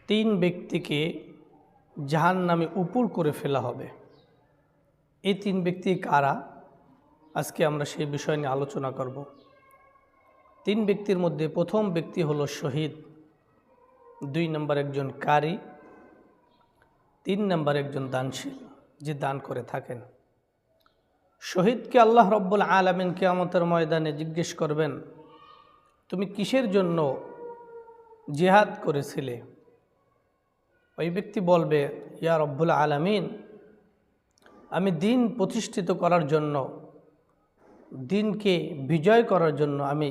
তিন ব্যক্তিকে জাহান্নামে উপুর করে ফেলা হবে। এই তিন ব্যক্তি কারা? আজকে আমরা সেই বিষয় নিয়ে আলোচনা করব। তিন ব্যক্তির মধ্যে প্রথম ব্যক্তি হলো শহীদ, 2 নম্বর একজন কারি, 3 নম্বর একজন দানশীল, যে দান করে থাকেন। শহীদকে আল্লাহ রব্বুল আলামিন কিয়ামতের ময়দানে জিজ্ঞেস করবেন, তুমি কিসের জন্য জিহাদ করেছিলে? ওই ব্যক্তি বলবে, ইয়া রব্বুল আলামিন, আমি দিন প্রতিষ্ঠিত করার জন্য, দিনকে বিজয় করার জন্য আমি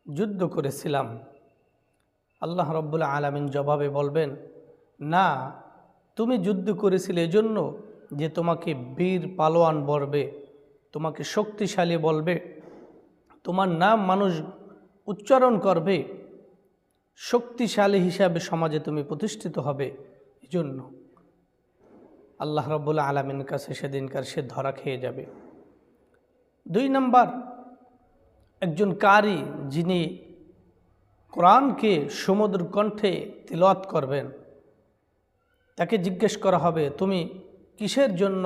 যুদ্ধ করেছিলাম। আল্লাহ রব্বুল আলামিন জবাবে বলবেন, না, তুমি যুদ্ধ করেছিলে এজন্য যে তোমাকে বীর পালোয়ান বলবে, তোমাকে শক্তিশালী বলবে, তোমার নাম মানুষ উচ্চারণ করবে, শক্তিশালী হিসাবে সমাজে তুমি প্রতিষ্ঠিত হবে। এজন্য আল্লাহ রব্বুল আলামিনের কাছে সেদিনকার সে ধরা খেয়ে যাবে। 2 নম্বর একজন কারি, যিনি কোরআনকে সমুদ্র কণ্ঠে তিলাওয়াত করবেন। তাকে জিজ্ঞেস করা হবে, তুমি কিসের জন্য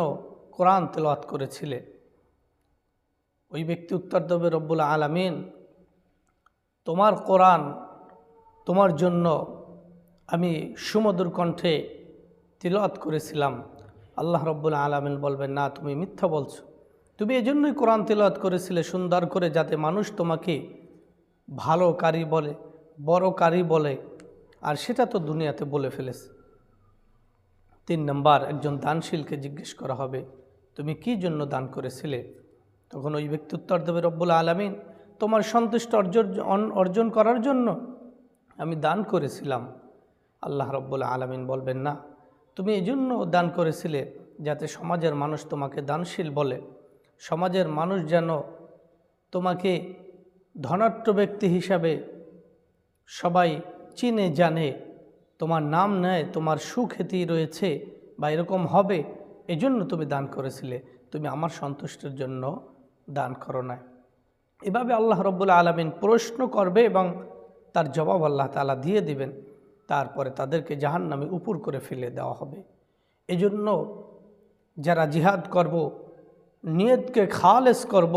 কোরআন তিলাওয়াত করেছিলে? ওই ব্যক্তি উত্তর দেবে, রব্বুল আলামিন, তোমার কোরআন, তোমার জন্য আমি সমুদ্র কণ্ঠে তিলাওয়াত করেছিলাম। আল্লাহ রব্বুল আলামিন বলবেন, না, তুমি মিথ্যা বলছো, তুমি এজন্যই কোরআন তিলাওয়াত করেছিলে সুন্দর করে, যাতে মানুষ তোমাকে ভালো কারি বলে, বড় কারি বলে, আর সেটা তো দুনিয়াতে বলে ফেলেছে। 3 নম্বর একজন দানশীলকে জিজ্ঞেস করা হবে, তুমি কি জন্য দান করেছিলে? তখন ওই ব্যক্তি উত্তর দেবে, রব্বুল আলামিন, তোমার সন্তুষ্ট অর্জন করার জন্য আমি দান করেছিলাম। আল্লাহ রব্বুল আলামিন বলবেন, না, তুমি এই জন্য দান করেছিলে যাতে সমাজের মানুষ তোমাকে দানশীল বলে, সমাজের মানুষ যেন তোমাকে ধনাঢ্য ব্যক্তি হিসাবে সবাই চিনে জানে, তোমার নাম নেয়, তোমার সুখ্যাতি রয়েছে বা এরকম হবে, এজন্য তুমি দান করেছিলে, তুমি আমার সন্তুষ্টির জন্য দান করো না। এভাবে আল্লাহ রব্বুল আলামিন প্রশ্ন করবে এবং তার জবাব আল্লাহ তাআলা দিয়ে দিবেন। তারপরে তাদেরকে জাহান্নামে উপুর করে ফেলে দেওয়া হবে। এজন্য যারা জিহাদ করব, নিয়তকে খালেস করব,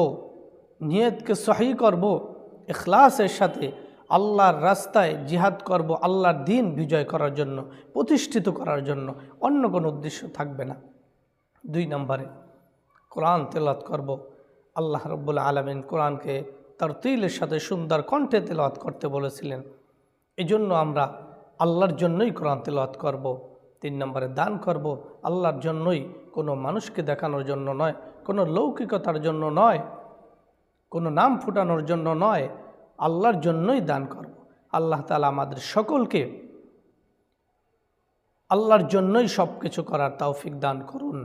নিয়তকে সহি করব, ইখলাসের সাথে আল্লাহর রাস্তায় জিহাদ করব, আল্লাহর দ্বীন বিজয় করার জন্য, প্রতিষ্ঠিত করার জন্য, অন্য কোনো উদ্দেশ্য থাকবে না। 2 নম্বরে কোরআন তেলাওয়াত করব। আল্লাহ রব্বুল আলামিন কোরআনকে তারতিলের সাথে সুন্দর কণ্ঠে তেলাওয়াত করতে বলেছিলেন। এজন্য আমরা আল্লাহর জন্যই কোরআন তেলাওয়াত করব। 3 নম্বরে দান করব আল্লাহর জন্যই, কোনো মানুষকে দেখানোর জন্য নয়, কোনো লৌকিকতার জন্য নয়, কোনো নাম ফুটানোর জন্য নয়, আল্লাহর জন্যই দান করব। আল্লাহ তাআলা আমাদের সকলকে আল্লাহর জন্যই সব কিছু করার তৌফিক দান করুন।